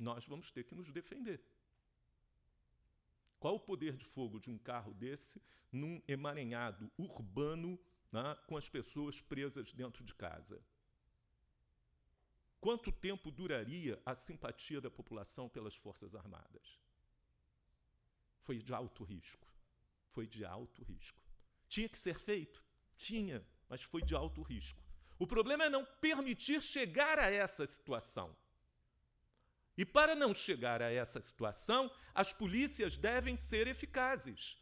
nós vamos ter que nos defender. Qual o poder de fogo de um carro desse num emaranhado urbano, né, com as pessoas presas dentro de casa? Quanto tempo duraria a simpatia da população pelas Forças Armadas? Foi de alto risco. Foi de alto risco. Tinha que ser feito? Tinha, mas foi de alto risco. O problema é não permitir chegar a essa situação. E para não chegar a essa situação, as polícias devem ser eficazes.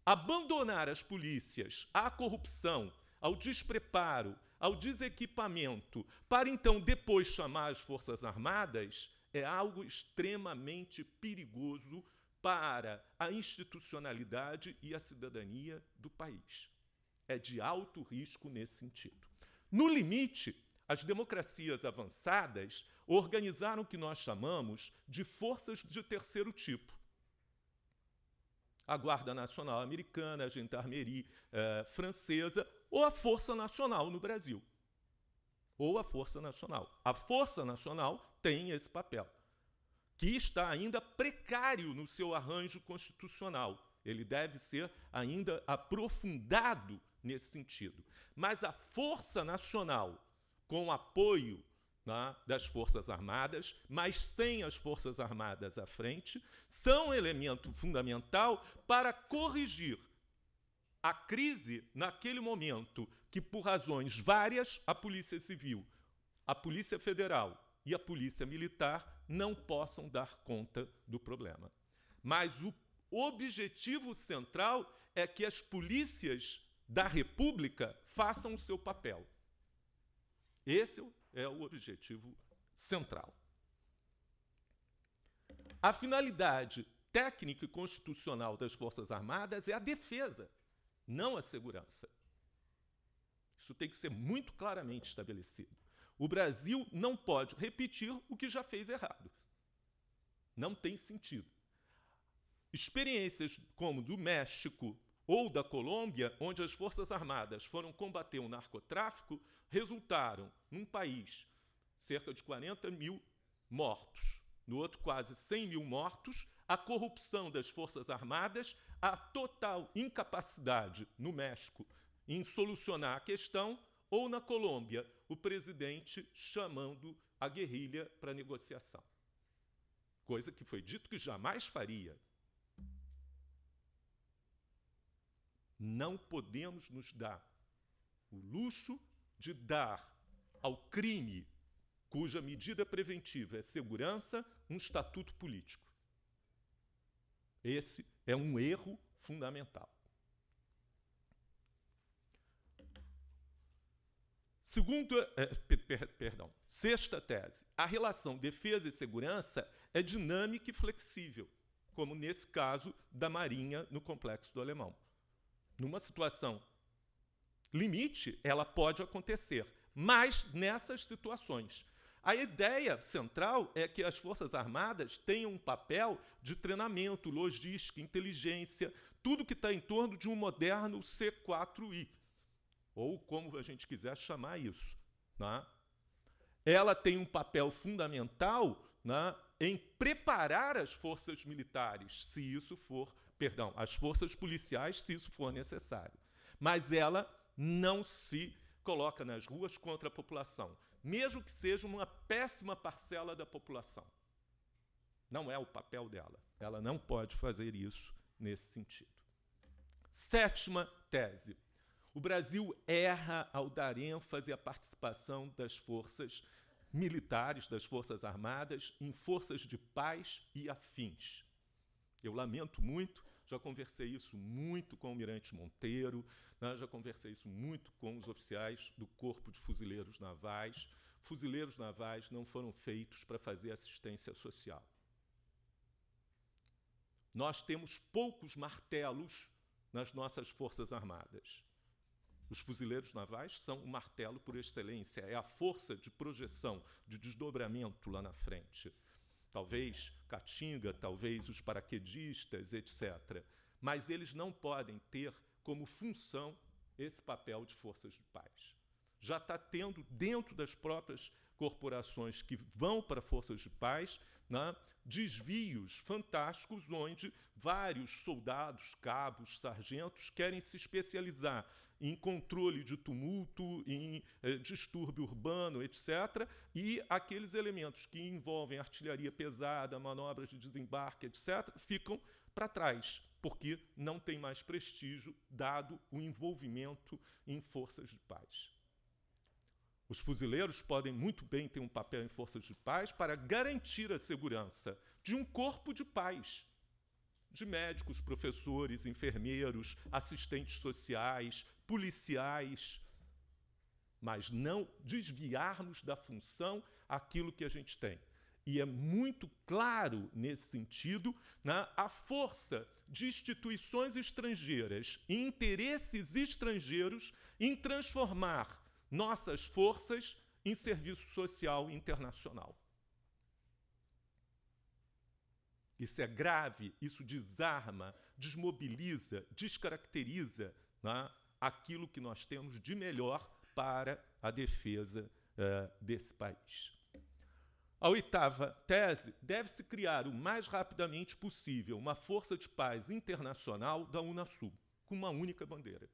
Abandonar as polícias à corrupção, ao despreparo, ao desequipamento, para então depois chamar as Forças Armadas, é algo extremamente perigoso para a institucionalidade e a cidadania do país. É de alto risco nesse sentido. No limite, as democracias avançadas organizaram o que nós chamamos de forças de terceiro tipo. A Guarda Nacional Americana, a Gendarmerie francesa, ou a Força Nacional no Brasil. Ou a Força Nacional. A Força Nacional tem esse papel, que está ainda precário no seu arranjo constitucional. Ele deve ser ainda aprofundado nesse sentido. Mas a Força Nacional, com apoio, né, das Forças Armadas, mas sem as Forças Armadas à frente, são um elemento fundamental para corrigir a crise naquele momento que, por razões várias, a Polícia Civil, a Polícia Federal e a Polícia Militar não possam dar conta do problema. Mas o objetivo central é que as polícias da República façam o seu papel. Esse é o objetivo central. A finalidade técnica e constitucional das Forças Armadas é a defesa, não a segurança. Isso tem que ser muito claramente estabelecido. O Brasil não pode repetir o que já fez errado. Não tem sentido. Experiências como do México ou da Colômbia, onde as Forças Armadas foram combater o narcotráfico, resultaram, num país, cerca de 40 mil mortos, no outro quase 100 mil mortos, a corrupção das Forças Armadas, a total incapacidade no México em solucionar a questão, ou na Colômbia, o presidente chamando a guerrilha para negociação. Coisa que foi dito que jamais faria. Não podemos nos dar o luxo de dar ao crime, cuja medida preventiva é segurança, um estatuto político. Esse é um erro fundamental. Sexta tese. A relação defesa e segurança é dinâmica e flexível, como nesse caso da Marinha no Complexo do Alemão. Numa situação limite, ela pode acontecer, mas nessas situações. A ideia central é que as Forças Armadas tenham um papel de treinamento, logística, inteligência, tudo que está em torno de um moderno C4I, ou como a gente quiser chamar isso. Né? Ela tem um papel fundamental, né, em preparar as forças militares, se isso for, as forças policiais, se isso for necessário. Mas ela não se coloca nas ruas contra a população, mesmo que seja uma péssima parcela da população. Não é o papel dela. Ela não pode fazer isso nesse sentido. Sétima tese. O Brasil erra ao dar ênfase à participação das forças militares, das Forças Armadas, em forças de paz e afins. Eu lamento muito, já conversei isso muito com o almirante Monteiro, né, já conversei isso muito com os oficiais do Corpo de Fuzileiros Navais. Fuzileiros navais não foram feitos para fazer assistência social. Nós temos poucos martelos nas nossas Forças Armadas. Os fuzileiros navais são o martelo por excelência, é a força de projeção, de desdobramento lá na frente. Talvez Caatinga, talvez os paraquedistas, etc. Mas eles não podem ter como função esse papel de forças de paz. Já está tendo, dentro das próprias corporações que vão para forças de paz, né, desvios fantásticos onde vários soldados, cabos, sargentos querem se especializar em controle de tumulto, em distúrbio urbano, etc. E aqueles elementos que envolvem artilharia pesada, manobras de desembarque, etc., ficam para trás, porque não tem mais prestígio, dado o envolvimento em forças de paz. Os fuzileiros podem muito bem ter um papel em forças de paz para garantir a segurança de um corpo de paz, de médicos, professores, enfermeiros, assistentes sociais, policiais, mas não desviarmos da função aquilo que a gente tem. E é muito claro, nesse sentido, né, a força de instituições estrangeiras e interesses estrangeiros em transformar nossas forças em serviço social internacional. Isso é grave, isso desarma, desmobiliza, descaracteriza, né, aquilo que nós temos de melhor para a defesa desse país. A oitava tese: deve-se criar o mais rapidamente possível uma força de paz internacional da Unasul, com uma única bandeira.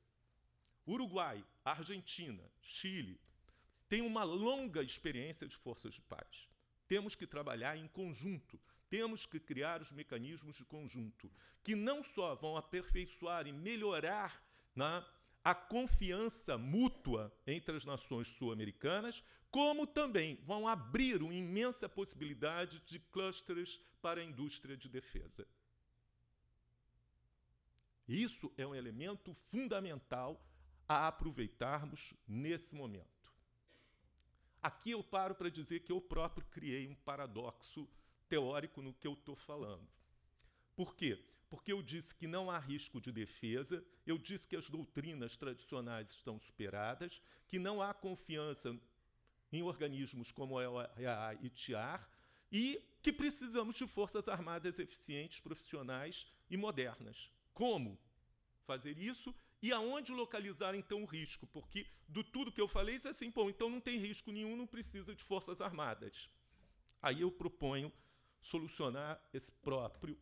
Uruguai, Argentina, Chile têm uma longa experiência de forças de paz. Temos que trabalhar em conjunto, temos que criar os mecanismos de conjunto, que não só vão aperfeiçoar e melhorar a confiança mútua entre as nações sul-americanas, como também vão abrir uma imensa possibilidade de clusters para a indústria de defesa. Isso é um elemento fundamental a aproveitarmos nesse momento. Aqui eu paro para dizer que eu próprio criei um paradoxo teórico no que eu estou falando. Por quê? Porque eu disse que não há risco de defesa, eu disse que as doutrinas tradicionais estão superadas, que não há confiança em organismos como a OEA e TIAR, e que precisamos de forças armadas eficientes, profissionais e modernas. Como fazer isso e aonde localizar, então, o risco? Porque, do tudo que eu falei, isso é assim, bom, então não tem risco nenhum, não precisa de forças armadas. Aí eu proponho solucionar esse próprio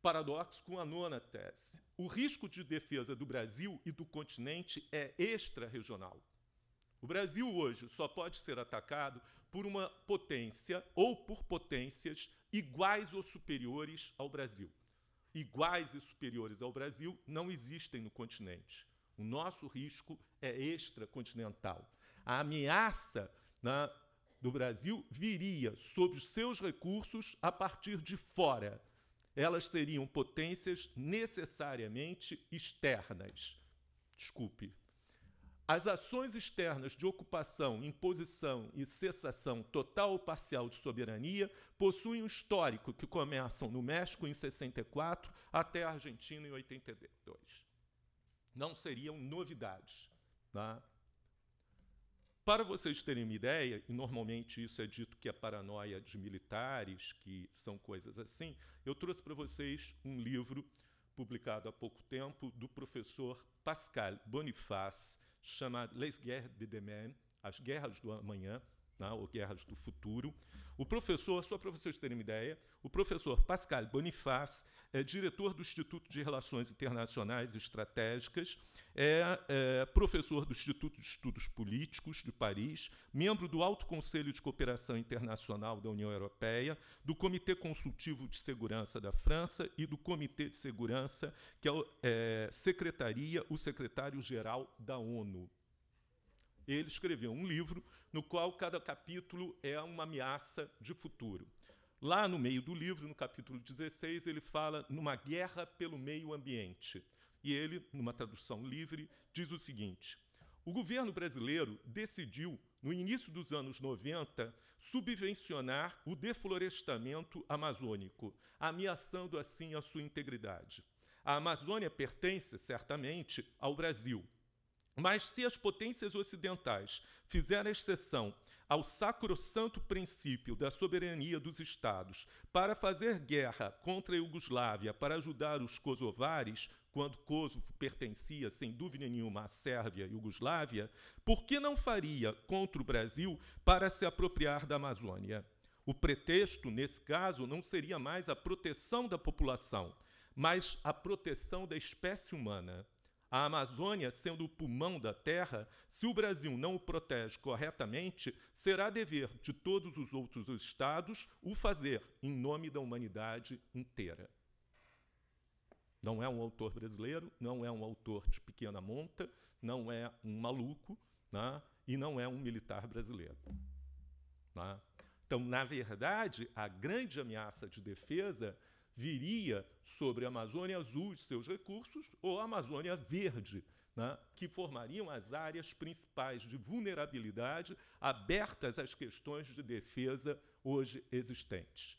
paradoxo com a nona tese. O risco de defesa do Brasil e do continente é extra-regional. O Brasil hoje só pode ser atacado por uma potência ou por potências iguais ou superiores ao Brasil. Iguais e superiores ao Brasil não existem no continente. O nosso risco é extracontinental. A ameaça do Brasil viria sobre os seus recursos a partir de fora. Elas seriam potências necessariamente externas. Desculpe. As ações externas de ocupação, imposição e cessação total ou parcial de soberania possuem um histórico que começam no México em 64 até a Argentina em 82. Não seriam novidades. Tá? Para vocês terem uma ideia, e normalmente isso é dito que é paranoia de militares, que são coisas assim, eu trouxe para vocês um livro publicado há pouco tempo do professor Pascal Boniface, chamado Les Guerres de Demain, As Guerras do Amanhã, ou Guerras do Futuro. O professor, só para vocês terem uma ideia, o professor Pascal Boniface é diretor do Instituto de Relações Internacionais e Estratégicas, é professor do Instituto de Estudos Políticos de Paris, membro do Alto Conselho de Cooperação Internacional da União Europeia, do Comitê Consultivo de Segurança da França e do Comitê de Segurança, que secretaria o secretário-geral da ONU. Ele escreveu um livro no qual cada capítulo é uma ameaça de futuro. Lá no meio do livro, no capítulo 16, ele fala numa guerra pelo meio ambiente. E ele, numa tradução livre, diz o seguinte: o governo brasileiro decidiu, no início dos anos 90, subvencionar o deflorestamento amazônico, ameaçando assim a sua integridade. A Amazônia pertence, certamente, ao Brasil. Mas se as potências ocidentais fizerem exceção ao sacrossanto princípio da soberania dos Estados para fazer guerra contra a Iugoslávia para ajudar os kosovares, quando Kosovo pertencia, sem dúvida nenhuma, à Sérvia e Iugoslávia, por que não faria contra o Brasil para se apropriar da Amazônia? O pretexto, nesse caso, não seria mais a proteção da população, mas a proteção da espécie humana. A Amazônia, sendo o pulmão da terra, se o Brasil não o protege corretamente, será dever de todos os outros estados o fazer em nome da humanidade inteira. Não é um autor brasileiro, não é um autor de pequena monta, não é um maluco, né? E não é um militar brasileiro. Né? Então, na verdade, a grande ameaça de defesa viria sobre a Amazônia Azul e seus recursos, ou a Amazônia Verde, né, que formariam as áreas principais de vulnerabilidade abertas às questões de defesa hoje existentes.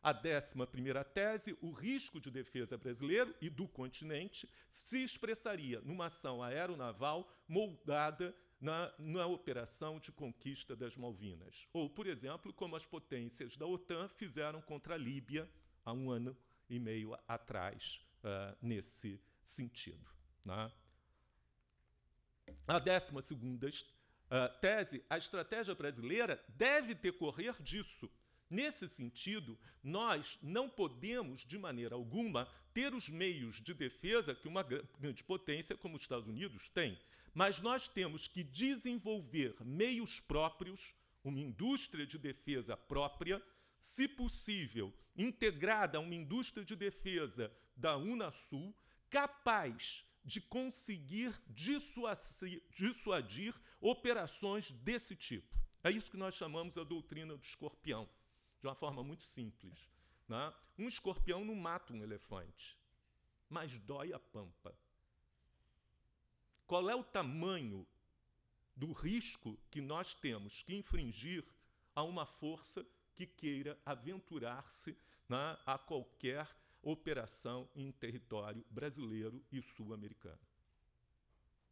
A 11ª tese, o risco de defesa brasileiro e do continente se expressaria numa ação aeronaval moldada na operação de conquista das Malvinas. Ou, por exemplo, como as potências da OTAN fizeram contra a Líbia há 1 ano e meio atrás, nesse sentido. Né? A 12ª tese, a estratégia brasileira deve decorrer disso. Nesse sentido, nós não podemos, de maneira alguma, ter os meios de defesa que uma grande potência como os Estados Unidos tem, mas nós temos que desenvolver meios próprios, uma indústria de defesa própria, se possível, integrada a uma indústria de defesa da Unasul, capaz de conseguir dissuadir operações desse tipo. É isso que nós chamamos a doutrina do escorpião, de uma forma muito simples. Né? Um escorpião não mata um elefante, mas dói a pampa. Qual é o tamanho do risco que nós temos que infringir a uma força que queira aventurar-se, né, a qualquer operação em território brasileiro e sul-americano?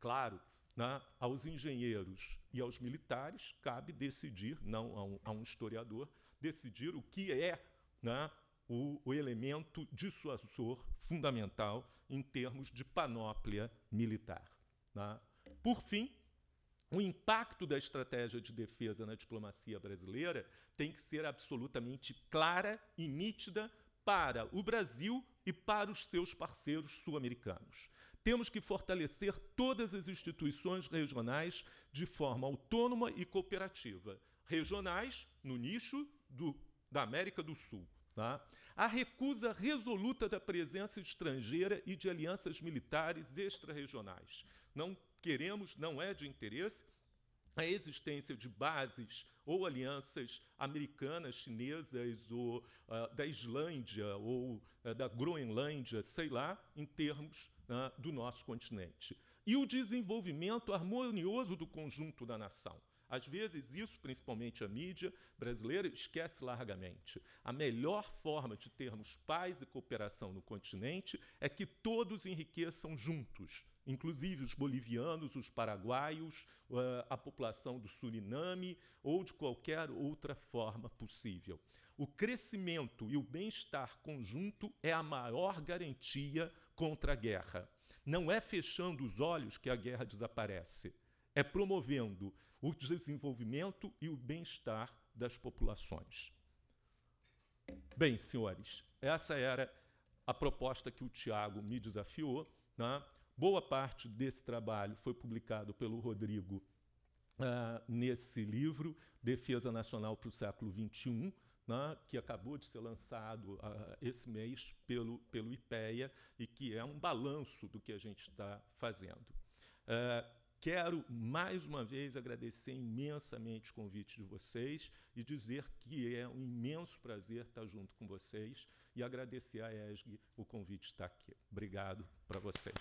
Claro, né, aos engenheiros e aos militares cabe decidir, não a um historiador, decidir o que é, né, o elemento dissuasor fundamental em termos de panóplia militar. Né? Por fim, o impacto da estratégia de defesa na diplomacia brasileira tem que ser absolutamente clara e nítida para o Brasil e para os seus parceiros sul-americanos. Temos que fortalecer todas as instituições regionais de forma autônoma e cooperativa. Regionais, no nicho da América do Sul. Tá? A recusa resoluta da presença estrangeira e de alianças militares extra-regionais. Não queremos, não é de interesse, a existência de bases ou alianças americanas, chinesas, ou da Islândia, ou da Groenlândia, sei lá, em termos do nosso continente. E o desenvolvimento harmonioso do conjunto da nação. Às vezes, isso, principalmente a mídia brasileira, esquece largamente. A melhor forma de termos paz e cooperação no continente é que todos enriqueçam juntos, inclusive os bolivianos, os paraguaios, a população do Suriname ou de qualquer outra forma possível. O crescimento e o bem-estar conjunto é a maior garantia contra a guerra. Não é fechando os olhos que a guerra desaparece, é promovendo o desenvolvimento e o bem-estar das populações. Bem, senhores, essa era a proposta que o Tiago me desafiou. Né? Boa parte desse trabalho foi publicado pelo Rodrigo nesse livro, Defesa Nacional para o Século XXI, né, que acabou de ser lançado esse mês pelo IPEA e que é um balanço do que a gente está fazendo. Quero, mais uma vez, agradecer imensamente o convite de vocês e dizer que é um imenso prazer estar junto com vocês e agradecer à ESG o convite de estar aqui. Obrigado para vocês.